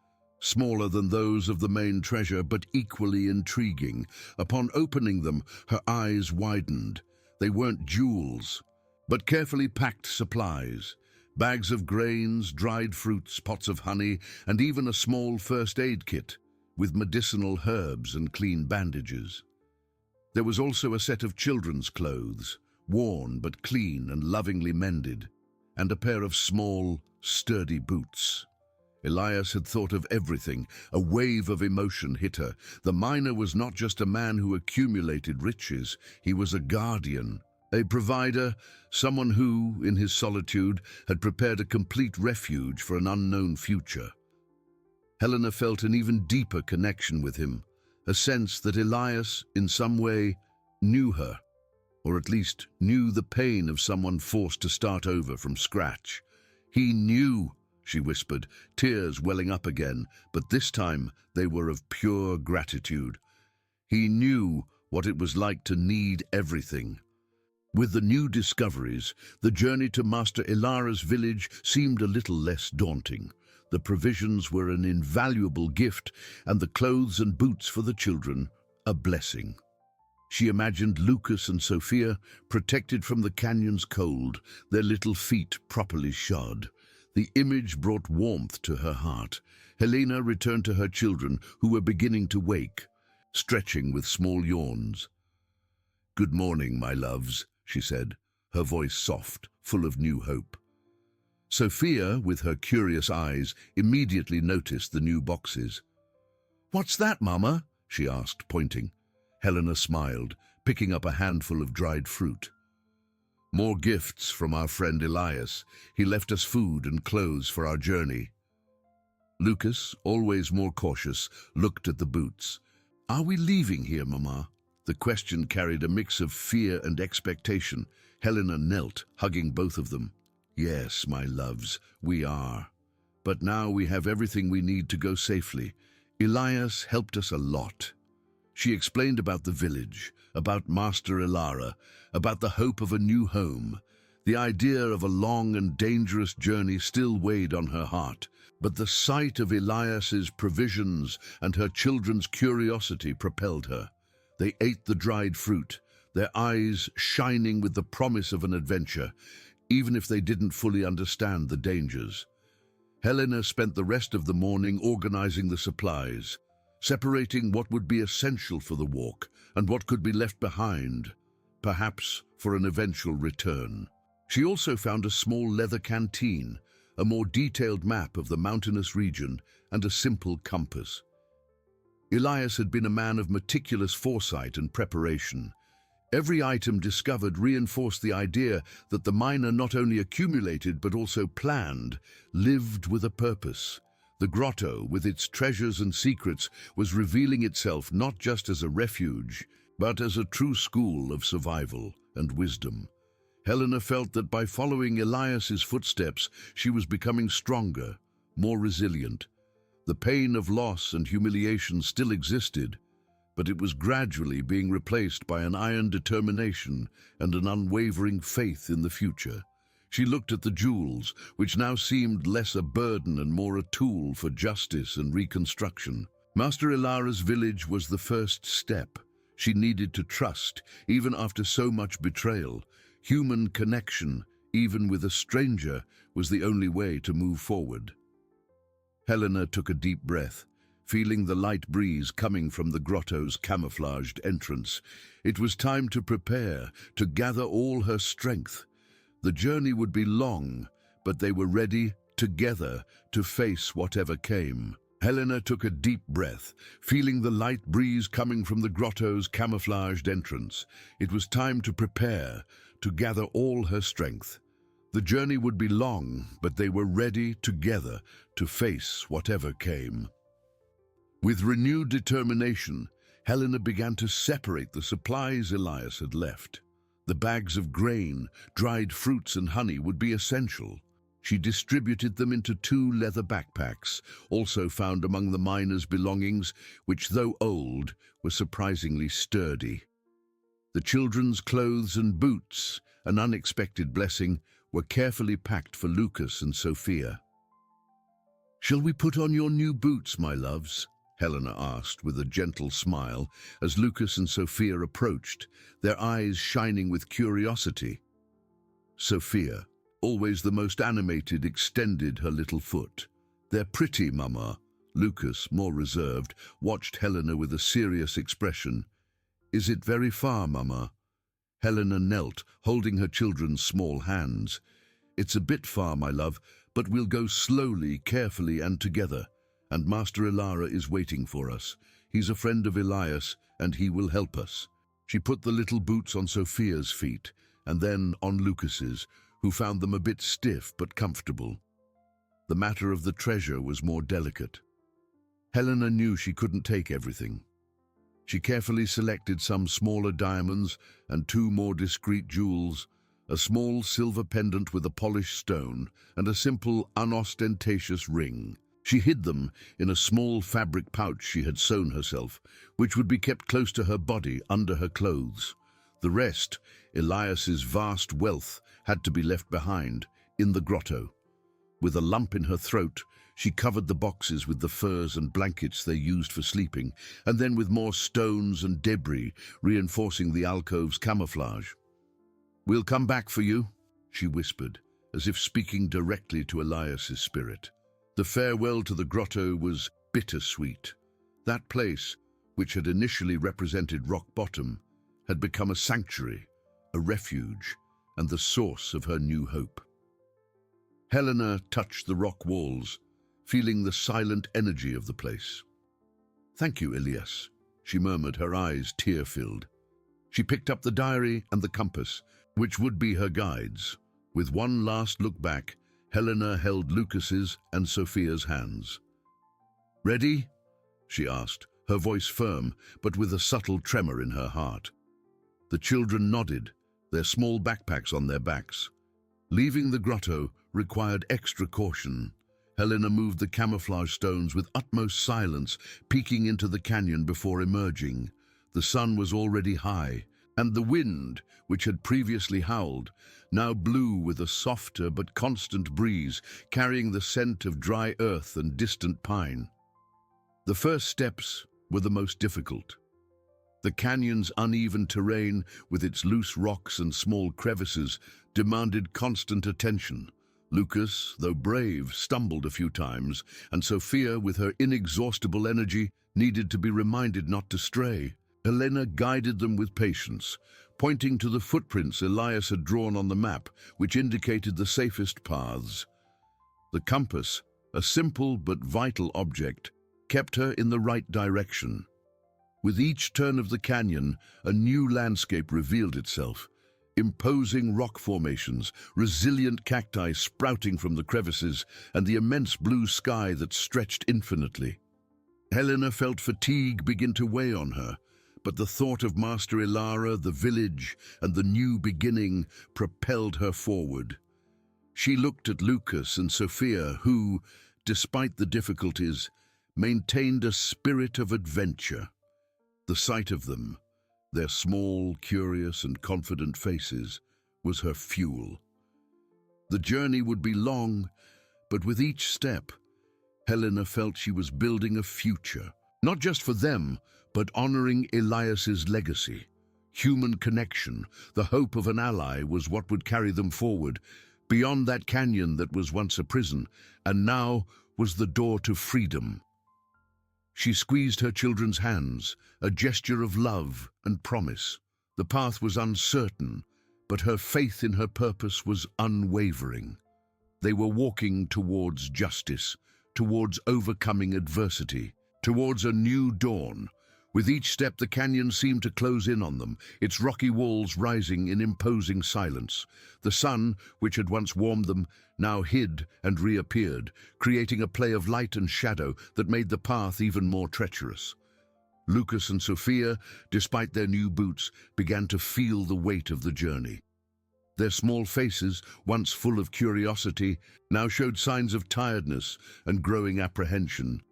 smaller than those of the main treasure but equally intriguing. Upon opening them, her eyes widened. They weren't jewels, but carefully packed supplies. Bags of grains, dried fruits, pots of honey, and even a small first aid kit with medicinal herbs and clean bandages. There was also a set of children's clothes, worn but clean and lovingly mended, and a pair of small, sturdy boots. Elias had thought of everything. A wave of emotion hit her. The miner was not just a man who accumulated riches, he was a guardian, a provider, someone who, in his solitude, had prepared a complete refuge for an unknown future. Helena felt an even deeper connection with him, a sense that Elias, in some way, knew her, or at least knew the pain of someone forced to start over from scratch. He knew, she whispered, tears welling up again, but this time they were of pure gratitude. He knew what it was like to need everything. With the new discoveries, the journey to Master Ilara's village seemed a little less daunting. The provisions were an invaluable gift, and the clothes and boots for the children a blessing. She imagined Lucas and Sophia protected from the canyon's cold, their little feet properly shod. The image brought warmth to her heart. Helena returned to her children, who were beginning to wake, stretching with small yawns. "Good morning, my loves," she said, her voice soft, full of new hope. Sophia, with her curious eyes, immediately noticed the new boxes. "What's that, Mama?" she asked, pointing. Helena smiled, picking up a handful of dried fruit. "More gifts from our friend Elias. He left us food and clothes for our journey." Lucas, always more cautious, looked at the boots. "Are we leaving here, Mama?" The question carried a mix of fear and expectation. Helena knelt, hugging both of them. "Yes, my loves, we are. But now we have everything we need to go safely. Elias helped us a lot." She explained about the village, about Master Ilara, about the hope of a new home. The idea of a long and dangerous journey still weighed on her heart, but the sight of Elias's provisions and her children's curiosity propelled her. They ate the dried fruit, their eyes shining with the promise of an adventure, even if they didn't fully understand the dangers. Helena spent the rest of the morning organizing the supplies, separating what would be essential for the walk and what could be left behind, perhaps for an eventual return. She also found a small leather canteen, a more detailed map of the mountainous region, and a simple compass. Elias had been a man of meticulous foresight and preparation. Every item discovered reinforced the idea that the miner not only accumulated but also planned, lived with a purpose. The grotto, with its treasures and secrets, was revealing itself not just as a refuge, but as a true school of survival and wisdom. Helena felt that by following Elias's footsteps, she was becoming stronger, more resilient. The pain of loss and humiliation still existed, but it was gradually being replaced by an iron determination and an unwavering faith in the future. She looked at the jewels, which now seemed less a burden and more a tool for justice and reconstruction. Master Ilara's village was the first step. She needed to trust, even after so much betrayal. Human connection, even with a stranger, was the only way to move forward. Helena took a deep breath, feeling the light breeze coming from the grotto's camouflaged entrance. It was time to prepare, to gather all her strength. The journey would be long, but they were ready, together, to face whatever came. Helena took a deep breath, feeling the light breeze coming from the grotto's camouflaged entrance. It was time to prepare, to gather all her strength. The journey would be long, but they were ready, together, to face whatever came. With renewed determination, Helena began to separate the supplies Elias had left. The bags of grain, dried fruits and honey would be essential. She distributed them into 2 leather backpacks, also found among the miners' belongings, which, though old, were surprisingly sturdy. The children's clothes and boots, an unexpected blessing, were carefully packed for Lucas and Sophia. "Shall we put on your new boots, my loves?" Helena asked with a gentle smile as Lucas and Sophia approached, their eyes shining with curiosity. Sophia, always the most animated, extended her little foot. "They're pretty, Mama." Lucas, more reserved, watched Helena with a serious expression. "Is it very far, Mama?" Helena knelt, holding her children's small hands. "It's a bit far, my love, but we'll go slowly, carefully, and together. And Master Ilara is waiting for us. He's a friend of Elias, and he will help us." She put the little boots on Sophia's feet, and then on Lucas's, who found them a bit stiff but comfortable. The matter of the treasure was more delicate. Helena knew she couldn't take everything. She carefully selected some smaller diamonds and 2 more discreet jewels, a small silver pendant with a polished stone, and a simple, unostentatious ring. She hid them in a small fabric pouch she had sewn herself, which would be kept close to her body under her clothes. The rest, Elias's vast wealth, had to be left behind, in the grotto. With a lump in her throat, she covered the boxes with the furs and blankets they used for sleeping, and then with more stones and debris, reinforcing the alcove's camouflage. "We'll come back for you," she whispered, as if speaking directly to Elias's spirit. The farewell to the grotto was bittersweet. That place, which had initially represented rock bottom, had become a sanctuary, a refuge, and the source of her new hope. Helena touched the rock walls, feeling the silent energy of the place. "Thank you, Elias," she murmured, her eyes tear-filled. She picked up the diary and the compass, which would be her guides. With one last look back, Helena held Lucas's and Sophia's hands. "Ready?" she asked, her voice firm, but with a subtle tremor in her heart. The children nodded, their small backpacks on their backs. Leaving the grotto required extra caution. Helena moved the camouflage stones with utmost silence, peeking into the canyon before emerging. The sun was already high, and the wind, which had previously howled, now blew with a softer but constant breeze, carrying the scent of dry earth and distant pine. The first steps were the most difficult. The canyon's uneven terrain, with its loose rocks and small crevices, demanded constant attention. Lucas, though brave, stumbled a few times, and Sophia, with her inexhaustible energy, needed to be reminded not to stray. Helena guided them with patience, pointing to the footprints Elias had drawn on the map, which indicated the safest paths. The compass, a simple but vital object, kept her in the right direction. With each turn of the canyon, a new landscape revealed itself. Imposing rock formations, resilient cacti sprouting from the crevices, and the immense blue sky that stretched infinitely. Helena felt fatigue begin to weigh on her, but the thought of Master Ilara, the village, and the new beginning propelled her forward. She looked at Lucas and Sophia, who, despite the difficulties, maintained a spirit of adventure. The sight of them, their small, curious, and confident faces, was her fuel. The journey would be long, but with each step, Helena felt she was building a future, not just for them, but honoring Elias's legacy. Human connection, the hope of an ally, was what would carry them forward, beyond that canyon that was once a prison, and now was the door to freedom. She squeezed her children's hands, a gesture of love and promise. The path was uncertain, but her faith in her purpose was unwavering. They were walking towards justice, towards overcoming adversity, towards a new dawn. With each step, the canyon seemed to close in on them, its rocky walls rising in imposing silence. The sun, which had once warmed them, now hid and reappeared, creating a play of light and shadow that made the path even more treacherous. Lucas and Sophia, despite their new boots, began to feel the weight of the journey. Their small faces, once full of curiosity, now showed signs of tiredness and growing apprehension.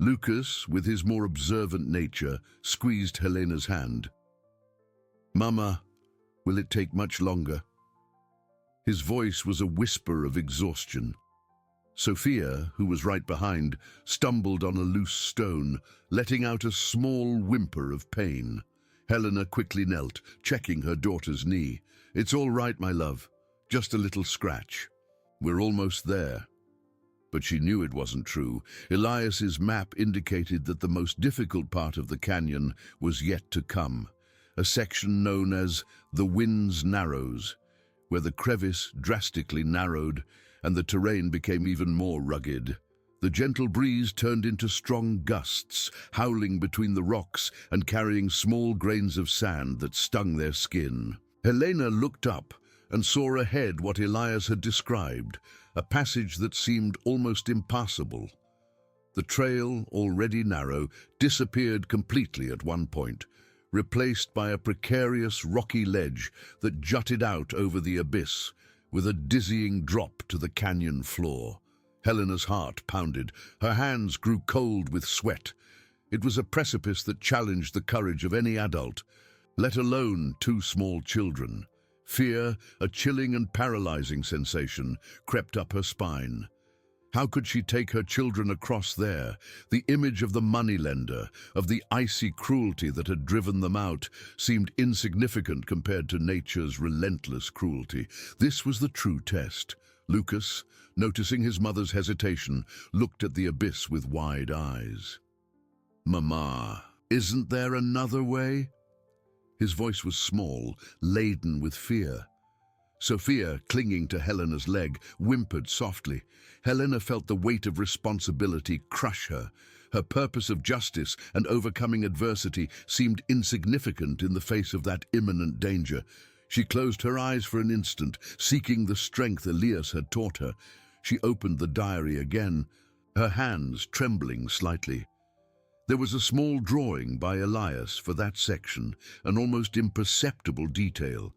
Lucas, with his more observant nature, squeezed Helena's hand. "Mama, will it take much longer?" His voice was a whisper of exhaustion. Sophia, who was right behind, stumbled on a loose stone, letting out a small whimper of pain. Helena quickly knelt, checking her daughter's knee. "It's all right, my love. Just a little scratch. We're almost there." But she knew it wasn't true. Elias's map indicated that the most difficult part of the canyon was yet to come, a section known as the Wind's Narrows, where the crevice drastically narrowed and the terrain became even more rugged. The gentle breeze turned into strong gusts, howling between the rocks and carrying small grains of sand that stung their skin. Helena looked up and saw ahead what Elias had described, a passage that seemed almost impassable. The trail, already narrow, disappeared completely at one point, replaced by a precarious rocky ledge that jutted out over the abyss, with a dizzying drop to the canyon floor. Helena's heart pounded. Her hands grew cold with sweat. It was a precipice that challenged the courage of any adult, let alone two small children. Fear, a chilling and paralyzing sensation, crept up her spine. How could she take her children across there? The image of the moneylender, of the icy cruelty that had driven them out, seemed insignificant compared to nature's relentless cruelty. This was the true test. Lucas, noticing his mother's hesitation, looked at the abyss with wide eyes. "Mama, isn't there another way?" His voice was small, laden with fear. Sophia, clinging to Helena's leg, whimpered softly. Helena felt the weight of responsibility crush her. Her purpose of justice and overcoming adversity seemed insignificant in the face of that imminent danger. She closed her eyes for an instant, seeking the strength Elias had taught her. She opened the diary again, her hands trembling slightly. There was a small drawing by Elias for that section, an almost imperceptible detail.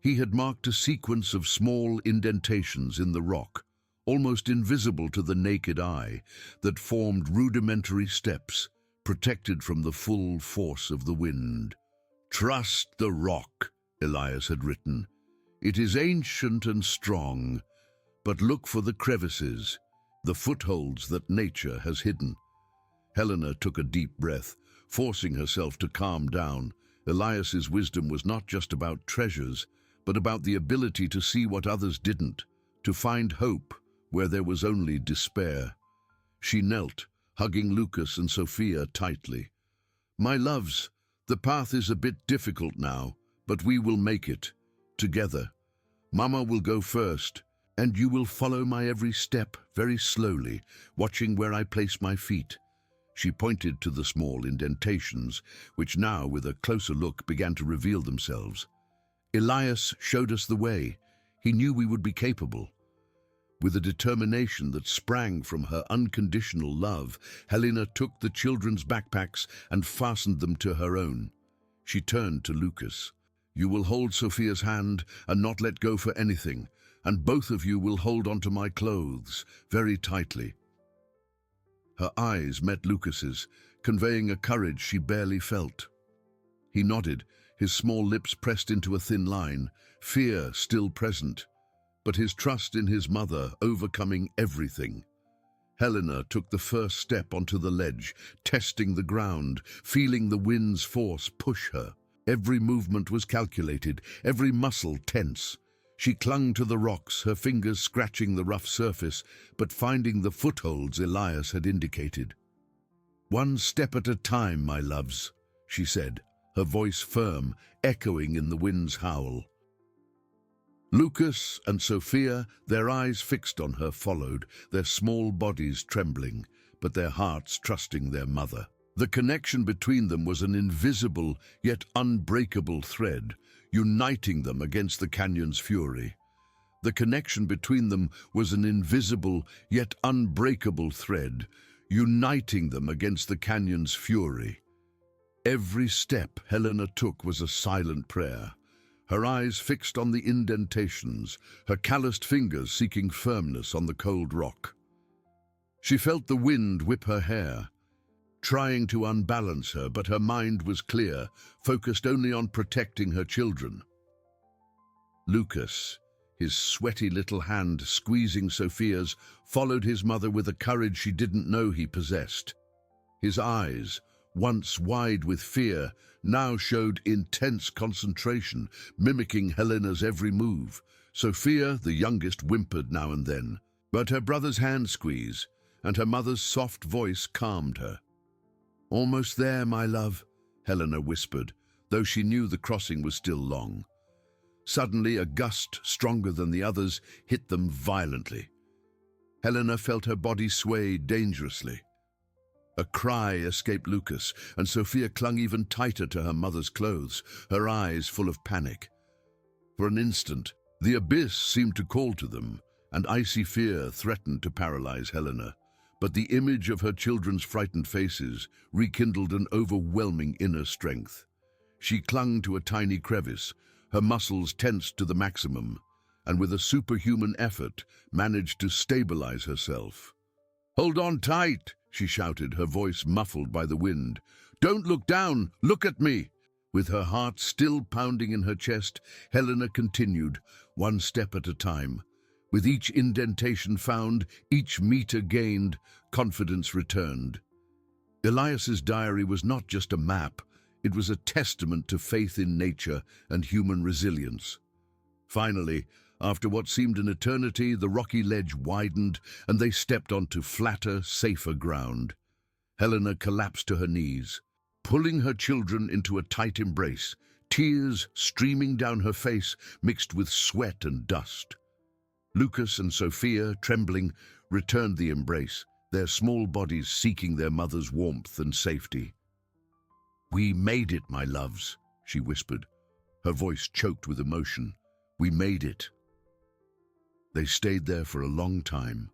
He had marked a sequence of small indentations in the rock, almost invisible to the naked eye, that formed rudimentary steps, protected from the full force of the wind. "Trust the rock," Elias had written. "It is ancient and strong, but look for the crevices, the footholds that nature has hidden." Helena took a deep breath, forcing herself to calm down. Elias's wisdom was not just about treasures, but about the ability to see what others didn't, to find hope where there was only despair. She knelt, hugging Lucas and Sophia tightly. "My loves, the path is a bit difficult now, but we will make it, together. Mama will go first, and you will follow my every step very slowly, watching where I place my feet." She pointed to the small indentations, which now, with a closer look, began to reveal themselves. "Elias showed us the way. He knew we would be capable." With a determination that sprang from her unconditional love, Helena took the children's backpacks and fastened them to her own. She turned to Lucas. "You will hold Sophia's hand and not let go for anything, and both of you will hold onto my clothes very tightly." Her eyes met Lucas's, conveying a courage she barely felt. He nodded, his small lips pressed into a thin line, fear still present, but his trust in his mother overcoming everything. Helena took the first step onto the ledge, testing the ground, feeling the wind's force push her. Every movement was calculated, every muscle tense. She clung to the rocks, her fingers scratching the rough surface, but finding the footholds Elias had indicated. "One step at a time, my loves," she said, her voice firm, echoing in the wind's howl. Lucas and Sophia, their eyes fixed on her, followed, their small bodies trembling, but their hearts trusting their mother. The connection between them was an invisible yet unbreakable thread, uniting them against the canyon's fury. The connection between them was an invisible yet unbreakable thread, uniting them against the canyon's fury. Every step Helena took was a silent prayer, her eyes fixed on the indentations, her calloused fingers seeking firmness on the cold rock. She felt the wind whip her hair, trying to unbalance her, but her mind was clear, focused only on protecting her children. Lucas, his sweaty little hand squeezing Sophia's, followed his mother with a courage she didn't know he possessed. His eyes, once wide with fear, now showed intense concentration, mimicking Helena's every move. Sophia, the youngest, whimpered now and then, but her brother's hand squeeze and her mother's soft voice calmed her. "Almost there, my love," Helena whispered, though she knew the crossing was still long. Suddenly, a gust, stronger than the others, hit them violently. Helena felt her body sway dangerously. A cry escaped Lucas, and Sophia clung even tighter to her mother's clothes, her eyes full of panic. For an instant, the abyss seemed to call to them, and icy fear threatened to paralyze Helena. But the image of her children's frightened faces rekindled an overwhelming inner strength. She clung to a tiny crevice, her muscles tensed to the maximum, and with a superhuman effort managed to stabilize herself. "Hold on tight," she shouted, her voice muffled by the wind. "Don't look down, look at me." With her heart still pounding in her chest, Helena continued, one step at a time. With each indentation found, each meter gained, confidence returned. Elias's diary was not just a map, it was a testament to faith in nature and human resilience. Finally, after what seemed an eternity, the rocky ledge widened and they stepped onto flatter, safer ground. Helena collapsed to her knees, pulling her children into a tight embrace, tears streaming down her face mixed with sweat and dust. Lucas and Sophia, trembling, returned the embrace, their small bodies seeking their mother's warmth and safety. "We made it, my loves," she whispered, her voice choked with emotion. "We made it." They stayed there for a long time,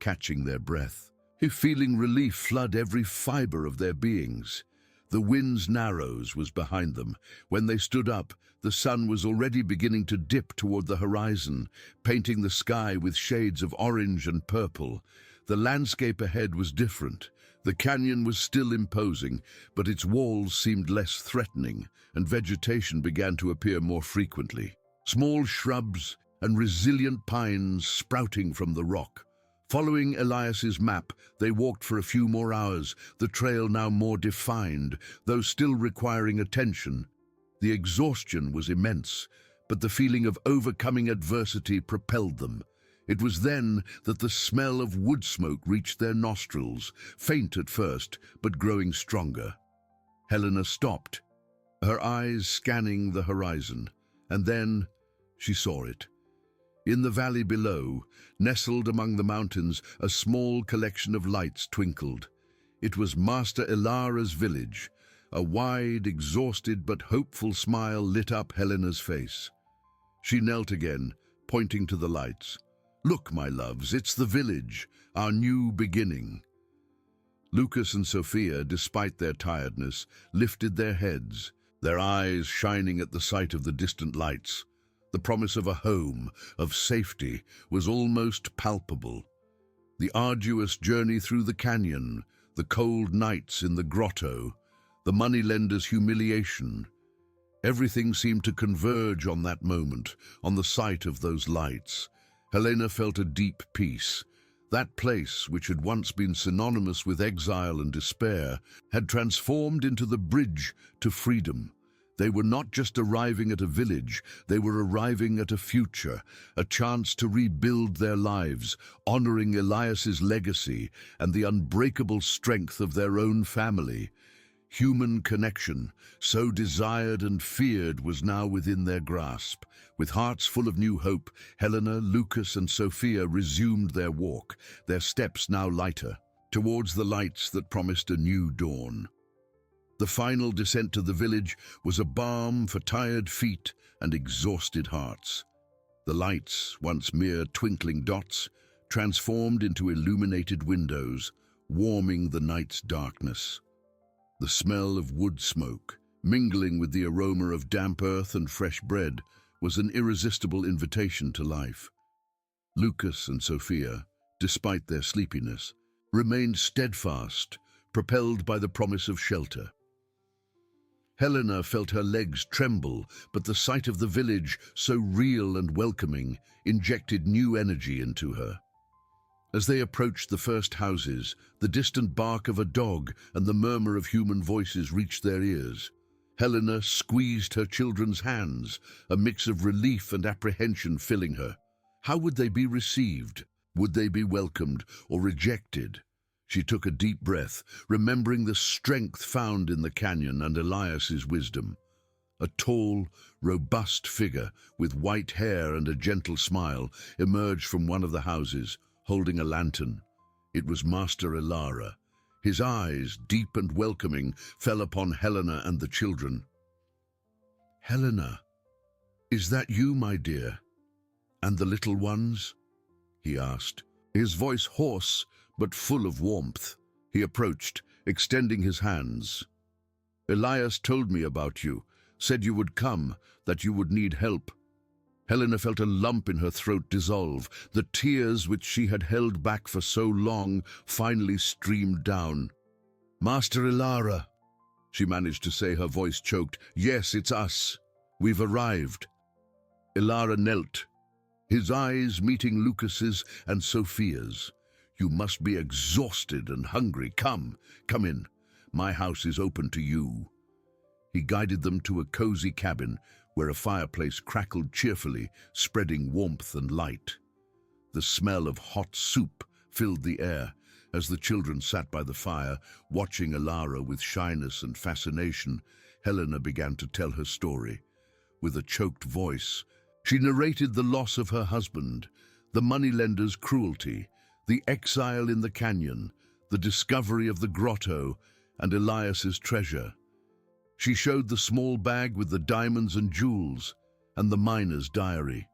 catching their breath, feeling relief flood every fiber of their beings. The wind's narrows was behind them. When they stood up, the sun was already beginning to dip toward the horizon, painting the sky with shades of orange and purple. The landscape ahead was different. The canyon was still imposing, but its walls seemed less threatening, and vegetation began to appear more frequently. Small shrubs and resilient pines sprouting from the rock. Following Elias's map, they walked for a few more hours, the trail now more defined, though still requiring attention. The exhaustion was immense, but the feeling of overcoming adversity propelled them. It was then that the smell of wood smoke reached their nostrils, faint at first, but growing stronger. Helena stopped, her eyes scanning the horizon, and then she saw it. In the valley below, nestled among the mountains, a small collection of lights twinkled. It was Master Elara's village. A wide, exhausted but hopeful smile lit up Helena's face. She knelt again, pointing to the lights. "Look, my loves, it's the village, our new beginning." Lucas and Sophia, despite their tiredness, lifted their heads, their eyes shining at the sight of the distant lights. The promise of a home, of safety, was almost palpable. The arduous journey through the canyon, the cold nights in the grotto, the moneylender's humiliation, everything seemed to converge on that moment, on the sight of those lights. Helena felt a deep peace. That place, which had once been synonymous with exile and despair, had transformed into the bridge to freedom. They were not just arriving at a village, they were arriving at a future, a chance to rebuild their lives, honoring Elias's legacy and the unbreakable strength of their own family. Human connection, so desired and feared, was now within their grasp. With hearts full of new hope, Helena, Lucas, and Sophia resumed their walk, their steps now lighter, towards the lights that promised a new dawn. The final descent to the village was a balm for tired feet and exhausted hearts. The lights, once mere twinkling dots, transformed into illuminated windows, warming the night's darkness. The smell of wood smoke, mingling with the aroma of damp earth and fresh bread, was an irresistible invitation to life. Lucas and Sophia, despite their sleepiness, remained steadfast, propelled by the promise of shelter. Helena felt her legs tremble, but the sight of the village, so real and welcoming, injected new energy into her. As they approached the first houses, the distant bark of a dog and the murmur of human voices reached their ears. Helena squeezed her children's hands, a mix of relief and apprehension filling her. How would they be received? Would they be welcomed or rejected? She took a deep breath, remembering the strength found in the canyon and Elias's wisdom. A tall, robust figure with white hair and a gentle smile emerged from one of the houses, holding a lantern. It was Master Ilara. His eyes, deep and welcoming, fell upon Helena and the children. "Helena, is that you, my dear? And the little ones?" he asked, his voice hoarse but full of warmth. He approached, extending his hands. "Elias told me about you, said you would come, that you would need help." Helena felt a lump in her throat dissolve. The tears which she had held back for so long finally streamed down. "Master Ilara," she managed to say, her voice choked. "Yes, it's us. We've arrived." Ilara knelt, his eyes meeting Lucas's and Sophia's. "You must be exhausted and hungry. Come in. My house is open to you." He guided them to a cozy cabin where a fireplace crackled cheerfully, spreading warmth and light. The smell of hot soup filled the air as the children sat by the fire, watching Ilara with shyness and fascination. Helena began to tell her story. With a choked voice, she narrated the loss of her husband, the moneylender's cruelty, the exile in the canyon, the discovery of the grotto, and Elias's treasure. She showed the small bag with the diamonds and jewels, and the miner's diary.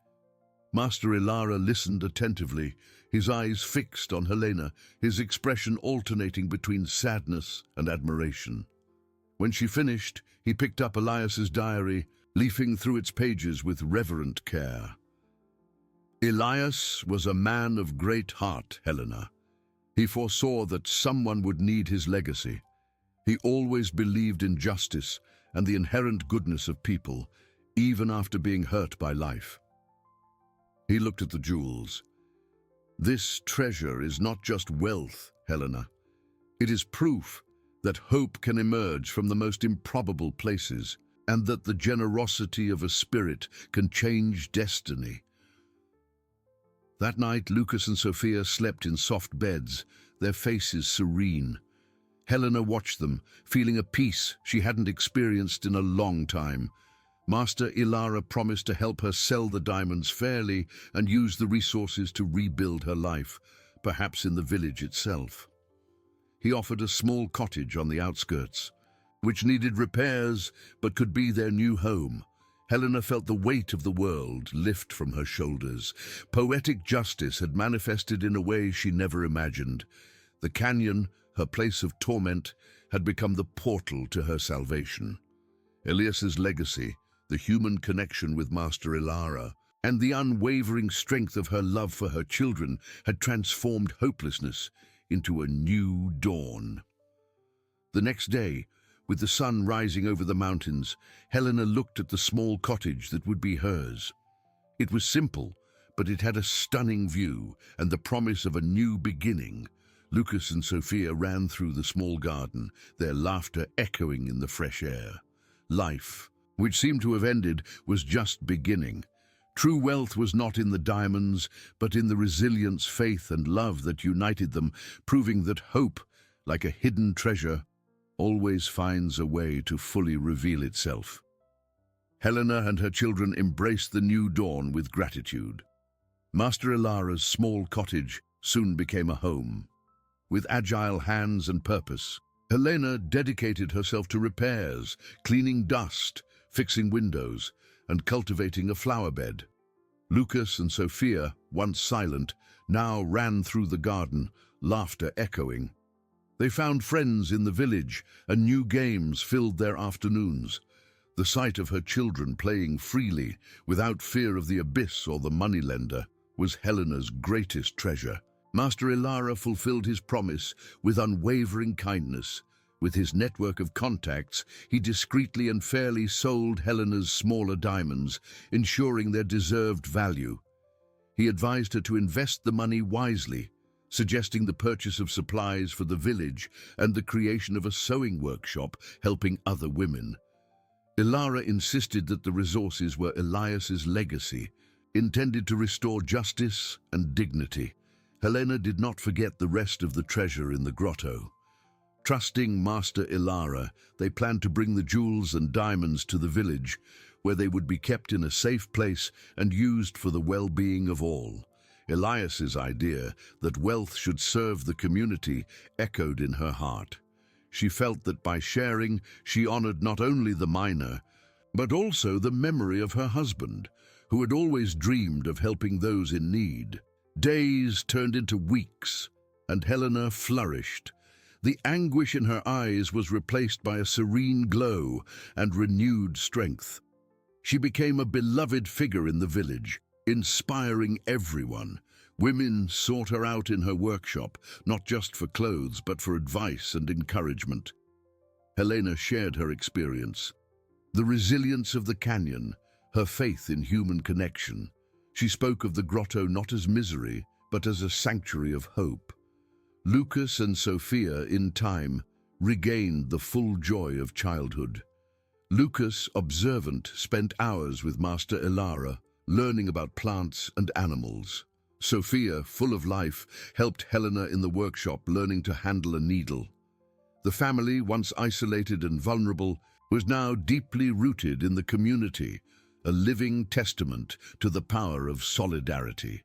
Master Ilara listened attentively, his eyes fixed on Helena, his expression alternating between sadness and admiration. When she finished, he picked up Elias's diary, leafing through its pages with reverent care. "Elias was a man of great heart, Helena. He foresaw that someone would need his legacy. He always believed in justice and the inherent goodness of people, even after being hurt by life." He looked at the jewels. "This treasure is not just wealth, Helena. It is proof that hope can emerge from the most improbable places, and that the generosity of a spirit can change destiny." That night, Lucas and Sophia slept in soft beds, their faces serene. Helena watched them, feeling a peace she hadn't experienced in a long time. Master Ilara promised to help her sell the diamonds fairly and use the resources to rebuild her life, perhaps in the village itself. He offered a small cottage on the outskirts, which needed repairs but could be their new home. Helena felt the weight of the world lift from her shoulders. Poetic justice had manifested in a way she never imagined. The canyon, her place of torment, had become the portal to her salvation. Elias's legacy, the human connection with Master Ilara, and the unwavering strength of her love for her children had transformed hopelessness into a new dawn. The next day, with the sun rising over the mountains, Helena looked at the small cottage that would be hers. It was simple, but it had a stunning view and the promise of a new beginning. Lucas and Sophia ran through the small garden, their laughter echoing in the fresh air. Life, which seemed to have ended, was just beginning. True wealth was not in the diamonds, but in the resilience, faith, and love that united them, proving that hope, like a hidden treasure, always finds a way to fully reveal itself. Helena and her children embraced the new dawn with gratitude. Master Ilara's small cottage soon became a home. With agile hands and purpose, Helena dedicated herself to repairs, cleaning dust, fixing windows, and cultivating a flower bed. Lucas and Sophia, once silent, now ran through the garden, laughter echoing. They found friends in the village, and new games filled their afternoons. The sight of her children playing freely, without fear of the abyss or the moneylender, was Helena's greatest treasure. Master Ilara fulfilled his promise with unwavering kindness. With his network of contacts, he discreetly and fairly sold Helena's smaller diamonds, ensuring their deserved value. He advised her to invest the money wisely, suggesting the purchase of supplies for the village and the creation of a sewing workshop helping other women. Ilara insisted that the resources were Elias's legacy, intended to restore justice and dignity. Helena did not forget the rest of the treasure in the grotto. Trusting Master Ilara, they planned to bring the jewels and diamonds to the village, where they would be kept in a safe place and used for the well-being of all. Elias's idea that wealth should serve the community echoed in her heart. She felt that by sharing, she honored not only the miner, but also the memory of her husband, who had always dreamed of helping those in need. Days turned into weeks, and Helena flourished. The anguish in her eyes was replaced by a serene glow and renewed strength. She became a beloved figure in the village, inspiring everyone. Women sought her out in her workshop, not just for clothes, but for advice and encouragement. Helena shared her experience. The resilience of the canyon, her faith in human connection. She spoke of the grotto not as misery, but as a sanctuary of hope. Lucas and Sophia, in time, regained the full joy of childhood. Lucas, observant, spent hours with Master Ilara, learning about plants and animals. Sophia, full of life, helped Helena in the workshop, learning to handle a needle. The family, once isolated and vulnerable, was now deeply rooted in the community, a living testament to the power of solidarity.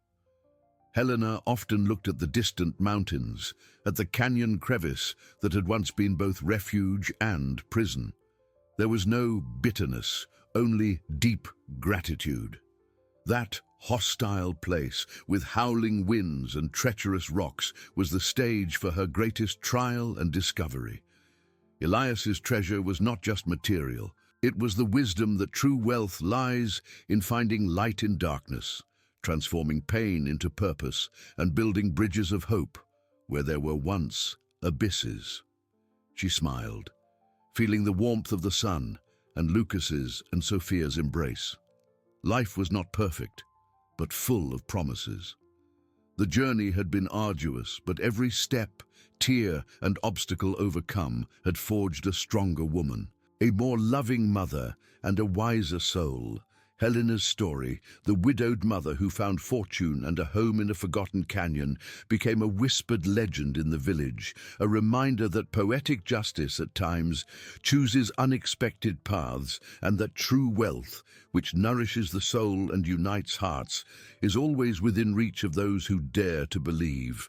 Helena often looked at the distant mountains, at the canyon crevice that had once been both refuge and prison. There was no bitterness, only deep gratitude. That hostile place, with howling winds and treacherous rocks, was the stage for her greatest trial and discovery. Elias's treasure was not just material. It was the wisdom that true wealth lies in finding light in darkness, transforming pain into purpose, and building bridges of hope where there were once abysses. She smiled, feeling the warmth of the sun and Lucas's and Sophia's embrace. Life was not perfect, but full of promises. The journey had been arduous, but every step, tear, and obstacle overcome had forged a stronger woman, a more loving mother, and a wiser soul. Helena's story, the widowed mother who found fortune and a home in a forgotten canyon, became a whispered legend in the village, a reminder that poetic justice at times chooses unexpected paths, and that true wealth, which nourishes the soul and unites hearts, is always within reach of those who dare to believe.